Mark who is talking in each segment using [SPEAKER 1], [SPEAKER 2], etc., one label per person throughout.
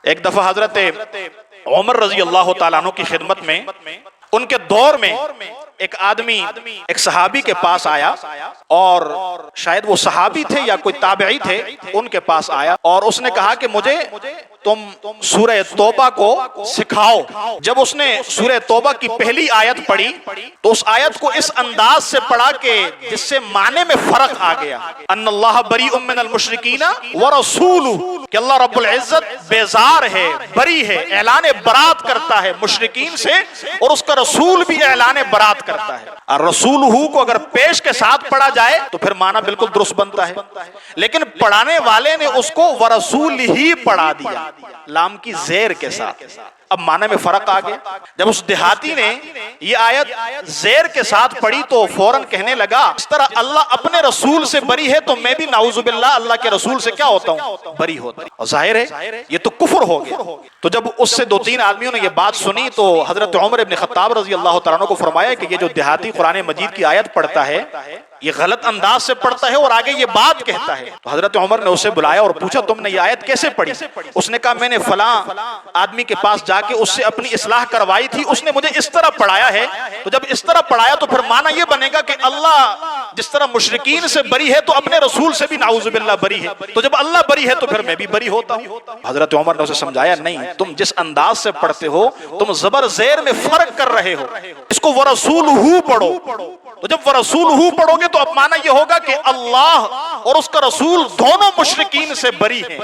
[SPEAKER 1] एक दफा हजरत उमर रजी अल्लाह तआला अन्हु की खिदमत में, उनके दौर में एक आदमी एक सहाबी के पास आया, और शायद वो सहाबी थे या कोई ताबई थे, उनके पास आया और उसने कहा कि मुझे तुम सूरह तौबा को सिखाओ। जब उसने सूरह तौबा की पहली आयत पढ़ी तो उस आयत को इस अंदाज से पढ़ा कि जिससे माने में फर्क आ गया, अन्नल्लाह बरीउम मिनल मुशरिकीना व रसूलुहु, कि अल्लाह रब्बुल इज्जत बेजार है, बरी है, ऐलान बरात करता है मुशरिकीन से, और उसका रसूल भी ऐलान बरात करता है। और रसूलुहु को अगर पेश के साथ पढ़ा जाए तो फिर माना बिल्कुल दुरुस्त बनता है, लेकिन पढ़ाने वाले ने उसको व रसूल ही पढ़ा दिया, लाम की जेर के साथ। अब माना में फर्क आ गया। जब उस देहाती ने ये आयत जेर के साथ पढ़ी तो फौरन कहने लगा, इस तरह अल्लाह अपने रसूल से बरी है तो मैं भी नाउजुबिल्लाह अल्लाह के रसूल से क्या होता हूँ, बरी होता हूँ। और जाहिर है ये तो कुफ्र हो गया। तो जब उससे दो तीन आदमियों ने ये बात सुनी तो हजरत उमर इब्न खत्ताब रजी अल्लाह तआला अन्हु को फरमाया कि ये जो देहाती कुरान मजीद की आयत पढ़ता है ये गलत अंदाज से पढ़ता है और आगे ये बात कहता है। तो हजरत उमर ने उसे बुलाया और पूछा, तुमने ये आयत कैसे पढ़ी? उसने कहा, मैंने फलां आदमी के पास जाके उससे अपनी इस्लाह करवाई थी, उसने मुझे इस तरह पढ़ाया है। तो जब इस तरह पढ़ाया तो फिर माना ये बनेगा कि अल्लाह जिस तरह मुशरिकीन से बरी है तो अपने रसूल से भी नाउजुबिल्लाह बरी है, तो जब अल्लाह बरी है तो फिर मैं भी बरी होता हूँ। हजरत उमर ने उसे समझाया, नहीं, तुम जिस अंदाज से पढ़ते हो तुम जबर जेर में फर्क कर रहे हो, इसको व रसूलहु पढ़ो। तो जब व रसूलहु पढ़ोगे तो अब माना यह होगा कि अल्लाह और उसका रसूल दोनों मुशरिकीन से बरी हैं,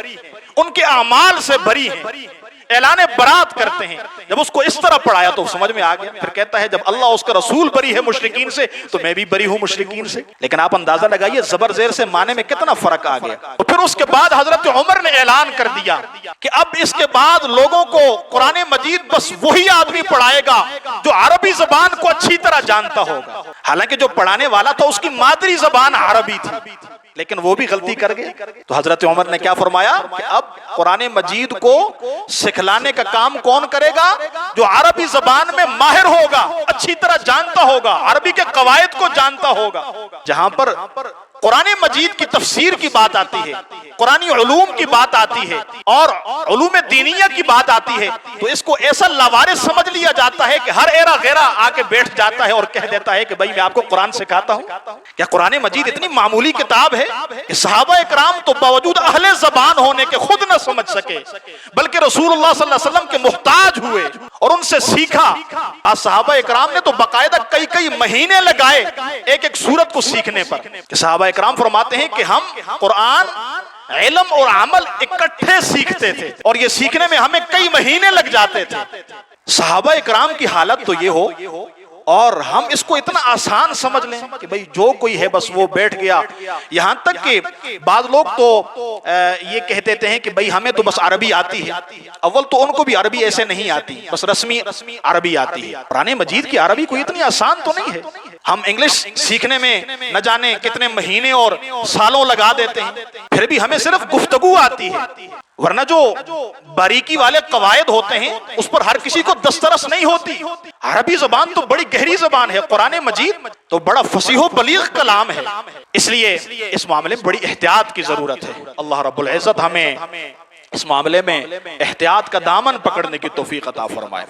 [SPEAKER 1] उनके अमाल से बरी हैं, ऐलान बरात करते हैं। जब उसको इस तरह पढ़ाया तो समझ में आ गया। फिर कहता है, जब अल्लाह उसका रसूल बरी है मुशरिकीन से तो मैं भी बरी हूं मुशरिकीन से। लेकिन आप अंदाजा लगाइए जबर जेर से माने में कितना फर्क आ गया। तो फिर उसके बाद हजरत उमर ने ऐलान कर दिया कि अब इसके बाद लोगों को कुरान मजीद बस वही आदमी पढ़ाएगा जो अरबी जबान को अच्छी तरह जानता होगा। हालांकि जो पढ़ाने वाला था उसकी मादरी जबान अरबी थी, लेकिन वो भी गलती कर गए। तो हजरत उमर ने क्या फरमाया कि अब कुरान मजीद को सिखलाने का काम कौन करेगा? जो अरबी जबान में माहिर होगा, अच्छी तरह जानता होगा, अरबी के कवायद को जानता होगा। जहां पर कुरान मजीद की तफसीर की बात आती है, कुरानी उलूम की बात आती है और उलूम दीनिया की बात आती है, तो इसको ऐसा लावारिस समझ लिया जाता है कि हर एरा गैरा आके बैठ जाता है और कह देता है कि भाई मैं आपको कुरान सिखाता हूँ। क्या कुरान मजीद इतनी मामूली किताब है कि सहाबा इकराम तो बावजूद अहले ज़बान होने के खुद न समझ सके, बल्कि रसूलुल्लाह सल्लल्लाहु अलैहि वसल्लम के मुहताज हुए और उनसे सीखा। आज सहाबा इकराम ने तो बाकायदा कई कई महीने लगाए एक एक सूरत को सीखने पर। सहाबा इकराम फरमाते हैं कि हम कुरान, इल्म और अमल इकट्ठे सीखते थे और ये सीखने में हमें कई महीने लग जाते थे। सहाबा इकराम की हालत तो ये हो और हम इसको इतना आसान समझ लें कि भाई जो कोई है बस वो बैठ गया। यहाँ तक कि बाद लोग तो ये कह देते हैं कि भाई हमें तो बस अरबी आती है। अव्वल तो उनको भी अरबी ऐसे नहीं आती, बस रस्मी अरबी आती है। कुरान मजीद की अरबी कोई इतनी आसान तो नहीं है। हम इंग्लिश सीखने में न जाने कितने महीने और सालों लगा देते हैं, फिर भी हमें सिर्फ गुफ्तगू आती है, वरना जो बारीकी वाले कवायद होते हैं उस पर हर किसी को दस्तरस नहीं होती। अरबी जबान तो बड़ी गहरी जबान है, कुरान मजीद तो बड़ा फसीहो बलीग कलाम है, इसलिए इस मामले में बड़ी एहतियात की जरूरत है। अल्लाह रब्बुल इज्जत हमें इस मामले में एहतियात का दामन पकड़ने की तौफीक अता फरमाए।